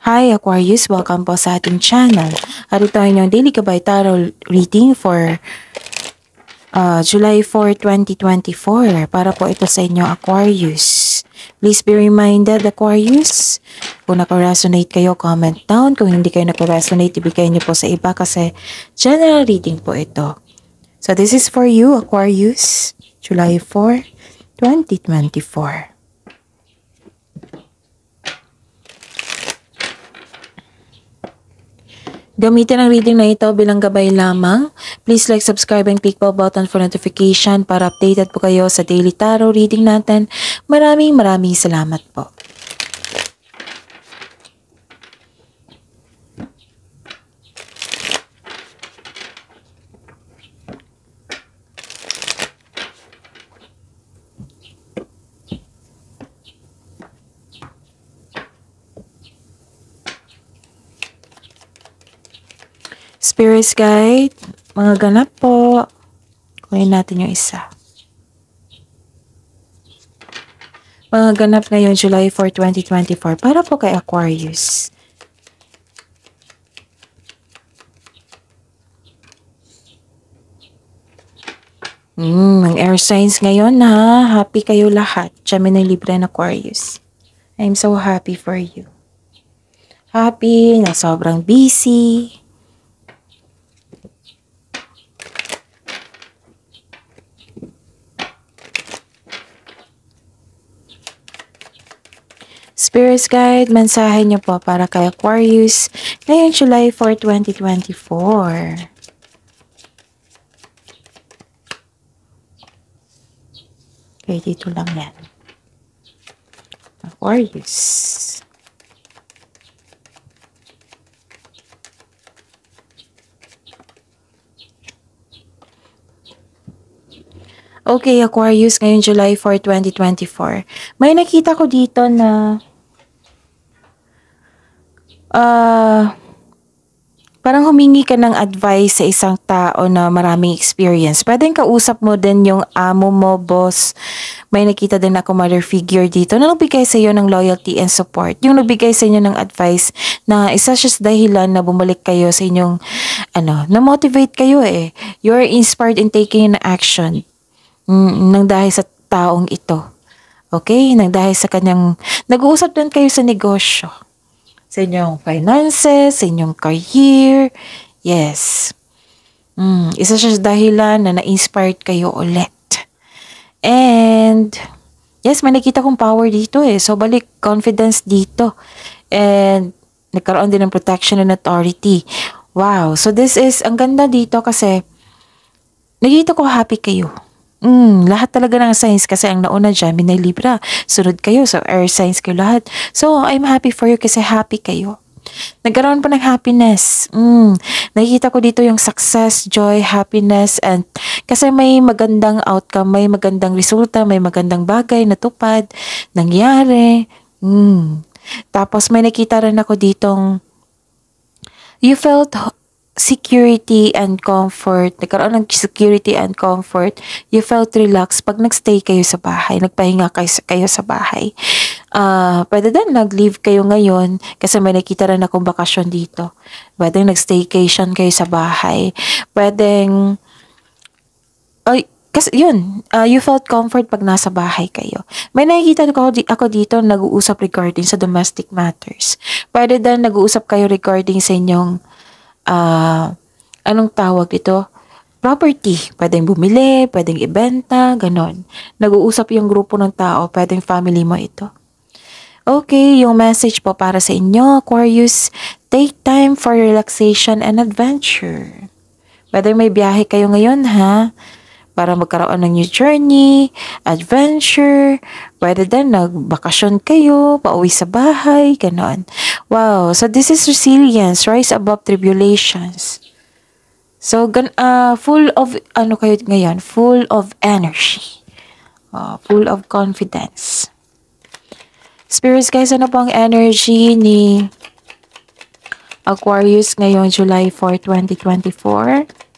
Hi Aquarius! Welcome po sa ating channel. At ito ay inyong daily gabay tarot reading for July 4, 2024. Para po ito sa inyo Aquarius. Please be reminded Aquarius, kung naka-resonate kayo, comment down. Kung hindi kayo naka-resonate, ibigay niyo po sa iba kasi general reading po ito. So this is for you Aquarius, July 4, 2024. Gamitin ang reading na ito bilang gabay lamang. Please like, subscribe, and click bell button for notification para updated po kayo sa daily tarot reading natin. Maraming salamat po. Spirits Guide, mga ganap po. Kunin natin yung isa. Mga ganap ngayon, July 4, 2024. Para po kay Aquarius. Ang air signs ngayon ha. Happy kayo lahat. Gemini, Libra, and Aquarius. I'm so happy for you. Happy na sobrang busy. Spirits Guide, mensahe niyo po para kay Aquarius ngayong July 4, 2024. Okay, dito lang yan. Aquarius. Okay, Aquarius, ngayong July 4, 2024. May nakita ko dito na parang humingi ka ng advice sa isang tao na maraming experience. Pwedeng kausap mo din yung amo mo, boss. May nakita din ako mother figure dito na nagbigay sa iyo ng loyalty and support. Yung nagbigay sa inyo ng advice na isa siya sa dahilan na bumalik kayo sa inyong, na-motivate kayo eh. You're inspired in taking an action. Nang dahil sa taong ito. Okay? Nang dahil sa kanyang, nag-uusap din kayo sa negosyo. Sa inyong finances, sa inyong career. Yes. Isa siya sa dahilan na na-inspired kayo ulit. And, yes, may nakita kong power dito eh. So, balik confidence dito. And, nagkaroon din ng protection and authority. Wow. So, this is, ang ganda dito kasi, nakita ko happy kayo. Lahat talaga ng signs kasi ang nauna Gemini, Libra. Sunod kayo. So, air signs kayo lahat. So, I'm happy for you kasi happy kayo. Nagkaroon pa ng happiness. Nakikita ko dito yung success, joy, happiness, and kasi may magandang outcome, may magandang resulta, may magandang bagay natupad, nangyari. Tapos may nakita rin ako ditong you felt security and comfort. Nagkaroon ng security and comfort. You felt relaxed pag nagstay kayo sa bahay. Nagpahinga kayo sa bahay. Pwede din nag-leave kayo ngayon kasi may nakita rin akong bakasyon dito. Pwede nag-staycation kayo sa bahay. Pwedeng kasi yun, you felt comfort pag nasa bahay kayo. May nakikita ako dito nag-uusap regarding sa domestic matters. Pwede din nag-uusap kayo regarding sa inyong anong tawag dito? Property. Pwedeng bumili, pwedeng ibenta, ganon. Nag-uusap yung grupo ng tao, pwedeng family mo ito. Okay, yung message po para sa inyo, Aquarius, take time for relaxation and adventure. Pwedeng may biyahe kayo ngayon, ha? Para magkaroon ng new journey, adventure, pwede din nagbakasyon kayo, pauwi sa bahay, ganon. Wow, so this is resilience, rise above tribulations. So, full of, kayo ngayon? Full of energy. Full of confidence. Spirits guys, ano po ang energy ni Aquarius ngayong July 4, 2024?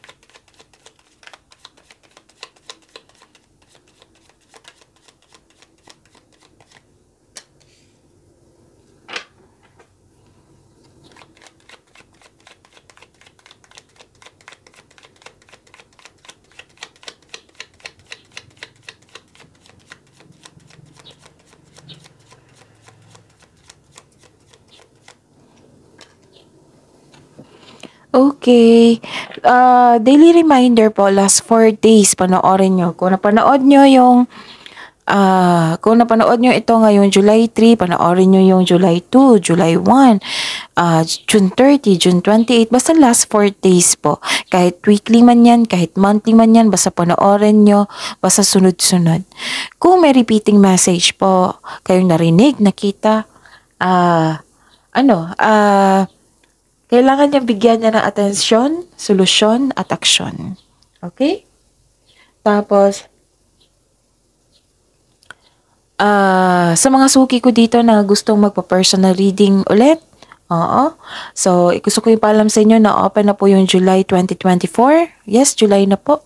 Okay. Daily reminder po, last 4 days, panoorin nyo. Kung napanood nyo ito ngayong July 3, panoorin nyo yung July 2, July 1, June 30, June 28, basta last 4 days po. Kahit weekly man yan, kahit monthly man yan, basta panoorin nyo, basta sunod-sunod. Kung may repeating message po, kayong narinig, nakita, ah, ano, ah, kailangan niya bigyan niya ng atensyon, solusyon, at aksyon. Okay? Tapos, sa mga suki ko dito na gustong magpa-personal reading ulit, oo. So, gusto ko ipaalam sa inyo na open na po yung July 2024. Yes, July na po.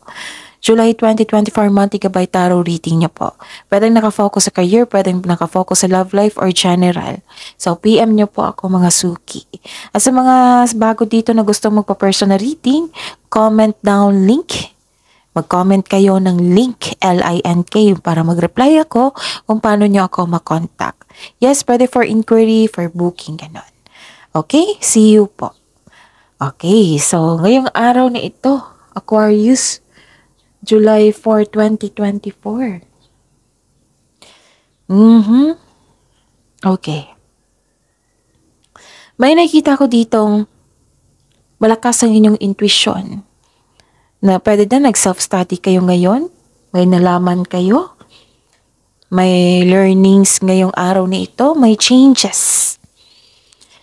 July 2024 monthly gabay tarot reading niyo po. Pwedeng nakafocus sa career, pwedeng nakafocus sa love life or general. So, PM niyo po ako mga suki. At sa mga bago dito na gusto magpa-personal reading, comment down link. Mag-comment kayo ng link, LINK, para mag-reply ako kung paano niyo ako makontak. Yes, pwede for inquiry, for booking, ganon. Okay, see you po. Okay, so ngayong araw na ito, Aquarius, July 4, 2024. Okay. May nakita ko ditong malakas ang inyong intuition na pwede na nag-self-study kayo ngayon, may nalaman kayo, may learnings ngayong araw na ito, may changes.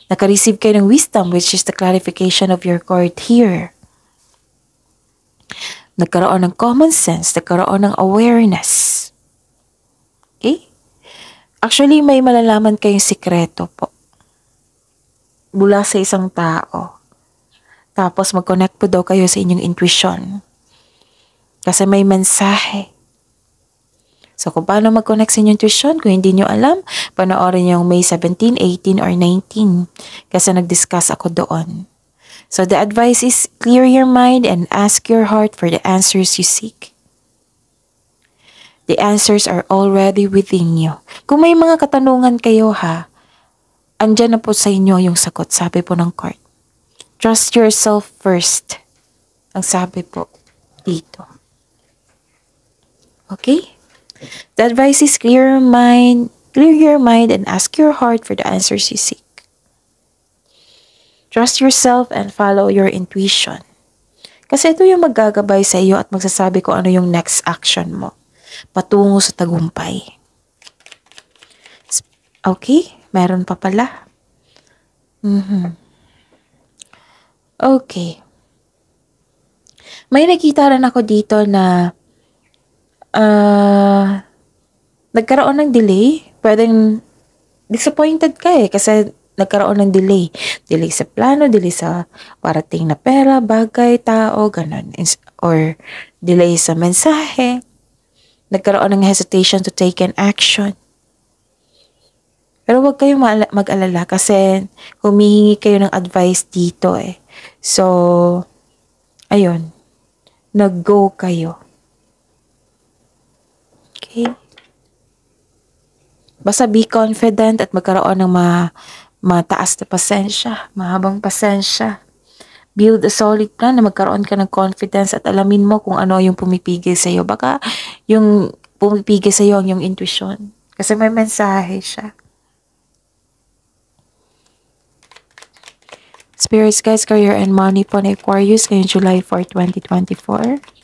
Naka-receive kayo ng wisdom, which is the clarification of your card here. Nagkaroon ng common sense, nagkaroon ng awareness. Okay? Actually, may malalaman kayong sikreto po. Mula sa isang tao. Tapos mag-connect po daw kayo sa inyong intuition. Kasi may mensahe. So kung paano mag-connect sa inyong intuition, kung hindi nyo alam, panoorin nyo yung May 17, 18, or 19. Kasi nag-discuss ako doon. So the advice is clear your mind and ask your heart for the answers you seek. The answers are already within you. Kung may mga katanungan kayo andyan na po sa inyo yung sagot, sabi po ng card. Trust yourself first. Ang sabi po dito. Okay? The advice is clear your mind and ask your heart for the answers you seek. Trust yourself and follow your intuition. Kasi ito yung maggagabay sa iyo at magsasabi kung ano yung next action mo patungo sa tagumpay. Okay? Meron pa pala. Okay. May nakita rin ako dito na nagkaroon ng delay. Pwedeng disappointed ka kasi nagkaroon ng delay. Delay sa plano, delay sa parating na pera, bagay, tao, ganun. Or delay sa mensahe. Nagkaroon ng hesitation to take an action. Pero huwag kayong mag-alala kasi humihingi kayo ng advice dito So, ayun. Nag-go kayo. Okay? Basta be confident at magkaroon ng mataas na pasensya, mahabang pasensya. Build a solid plan na magkaroon ka ng confidence at alamin mo kung ano yung pumipigil sa iyo. Baka yung pumipigil sa iyo ang yung intuition. Kasi may mensahe siya. Spirits, guys, career and money po na Aquarius ngayong July 4, 2024.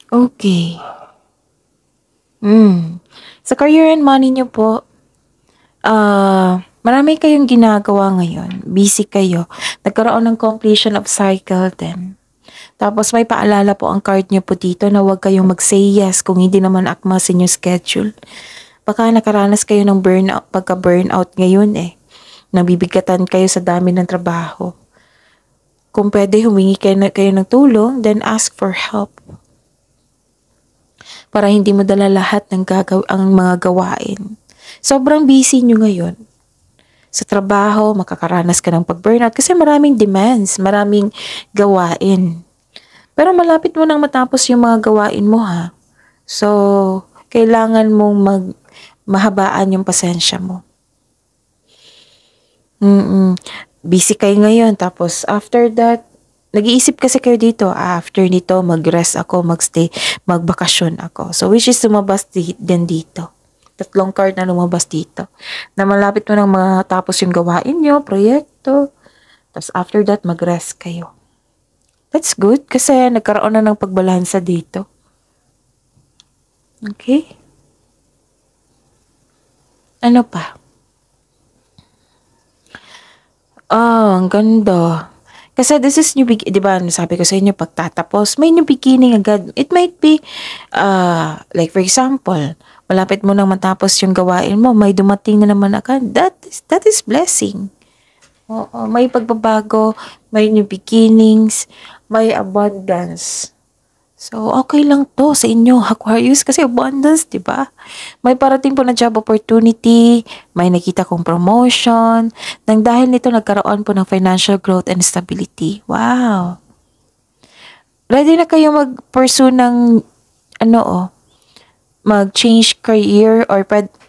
Okay. Sa career and money nyo po, marami kayong ginagawa ngayon. Busy kayo. Nagkaroon ng completion of cycle din. Tapos may paalala po ang card nyo po dito na huwag kayong mag-say yes kung hindi naman akma sa inyong schedule. Baka nakaranas kayo ng pagka-burnout ngayon Nabibigatan kayo sa dami ng trabaho. Kung pwede humingi kayo ng tulong, then ask for help. Para hindi mo dala lahat ng ang mga gawain. Sobrang busy nyo ngayon. Sa trabaho, makakaranas ka ng pag-burnout kasi maraming demands, maraming gawain. Pero malapit mo nang matapos yung mga gawain mo ha. So, kailangan mong mahabaan yung pasensya mo. Busy kayo ngayon, tapos after that, nag-iisip kasi kayo dito, after nito, mag-rest ako, magbakasyon ako. So, which is lumabas din dito. 3 card na lumabas dito. Na malapit mo nang matapos yung gawain nyo, proyekto. Tapos after that, mag-rest kayo. That's good kasi nagkaroon na ng pagbalansa dito. Okay? Ano pa? Ang ganda. Kasi this is new beginning, di ba, sabi ko sa inyo, pagtatapos, may new beginning agad. It might be, like for example, malapit mo nang matapos yung gawain mo, may dumating na naman agad. That is blessing. Oo, may pagbabago, may new beginnings, may abundance. So, okay lang to sa inyo, Aquarius, kasi abundance, di ba? May parating po na job opportunity, may nakita kong promotion, nang dahil nito nagkaroon po ng financial growth and stability. Wow! Ready na kayo mag-pursue ng, mag-change career or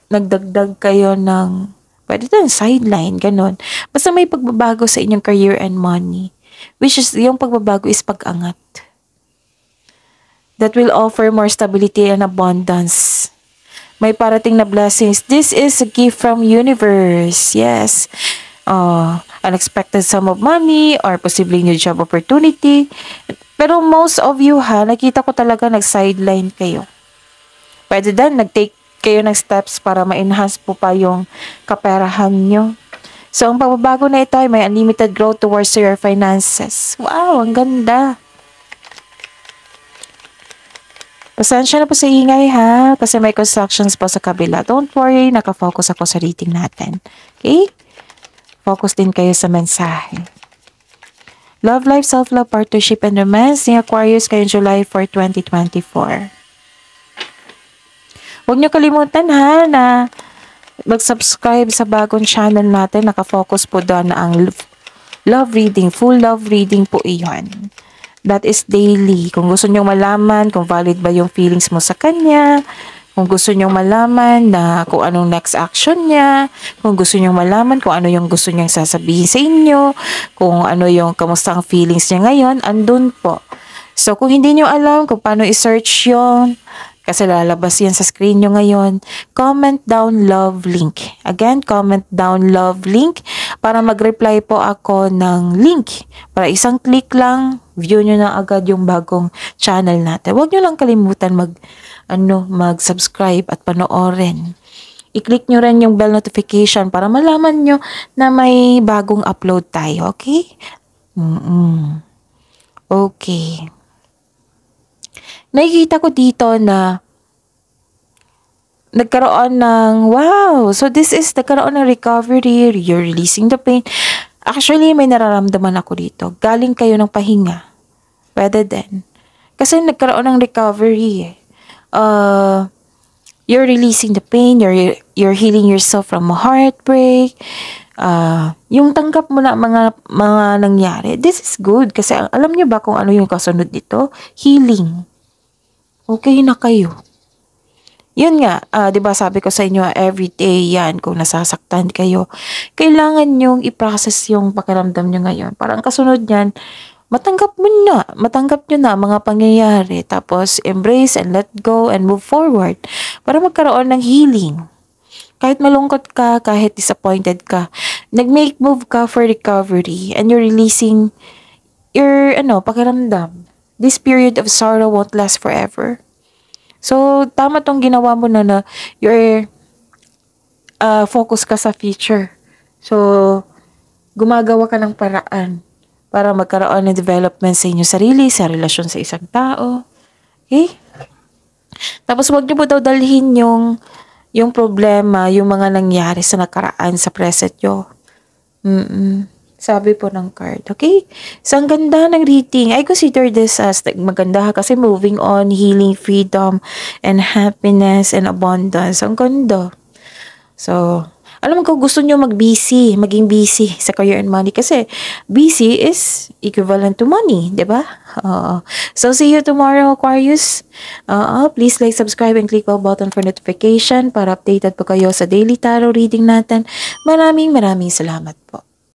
nagdagdag kayo ng, pwede ito sideline, ganun. Basta may pagbabago sa inyong career and money, which is, yung pagbabago is pag-angat. That will offer more stability and abundance. May parating na blessings. This is a gift from universe. Yes. Unexpected sum of money or possibly new job opportunity. Pero most of you nakita ko talaga nag-sideline kayo. Pwede din, nag-take kayo ng steps para ma-enhance po pa yung kaperahan nyo. So, ang pagbabago na ito ay may unlimited growth towards your finances. Wow, ang ganda. Pasensya na po sa ingay ha, kasi may constructions po sa kabila. Don't worry, nakafocus ako sa reading natin. Okay? Focus din kayo sa mensahe. Love life, self-love, partnership, and romance ni Aquarius kayo July 4, 2024. Huwag niyo kalimutan ha na mag-subscribe sa bagong channel natin. Nakafocus po doon na ang love reading, full love reading po iyon. That is daily. Kung gusto nyong malaman kung valid ba yung feelings mo sa kanya, kung gusto nyong malaman na kung anong next action niya, kung gusto nyong malaman kung ano yung gusto niyang sasabihin sa inyo, kung ano yung kamusta ang feelings niya ngayon, andun po. So, kung hindi nyo alam kung paano i-search yon, kasi lalabas yan sa screen nyo ngayon, comment down love link. Again, comment down love link para mag-reply po ako ng link. Para isang click lang, view nyo na agad yung bagong channel natin. Huwag nyo lang kalimutan mag-subscribe at panoorin. I-click nyo rin yung bell notification para malaman nyo na may bagong upload tayo. Okay? Okay. Nakikita ko dito na nagkaroon ng, wow, so this is nagkaroon ng recovery, you're releasing the pain. Actually, may nararamdaman ako dito. Galing kayo ng pahinga. Pwede din. Kasi nagkaroon ng recovery. You're releasing the pain, you're healing yourself from a heartbreak. Yung tanggap mo na mga nangyari. This is good kasi alam niyo ba kung ano yung kasunod nito? Healing. Okay na kayo. Yun nga, 'di ba sabi ko sa inyo, everyday yan, kung nasasaktan kayo, kailangan nyong i-process yung pakiramdam nyo ngayon. Parang kasunod niyan, matanggap nyo na mga pangyayari, tapos embrace and let go and move forward para magkaroon ng healing. Kahit malungkot ka, kahit disappointed ka, nag-make move ka for recovery and you're releasing your pakiramdam. This period of sorrow won't last forever. So, tama tong ginawa mo na you're focus ka sa future. So, gumagawa ka ng paraan para magkaroon ng development sa inyong sarili, sa relasyon sa isang tao. Okay? Tapos, wag niyo po daw dalhin yung problema, yung mga nangyari sa nakaraan sa present nyo. Sabi po ng card. Okay? So, ang ganda ng reading. I consider this as like, maganda kasi moving on, healing, freedom, and happiness, and abundance. Ang ganda. So, alam mo kung gusto nyo mag-busy, maging busy sa career and money kasi busy is equivalent to money, di ba? Oo. So, see you tomorrow, Aquarius. Please like, subscribe, and click bell button for notification para updated po kayo sa daily tarot reading natin. Maraming salamat po.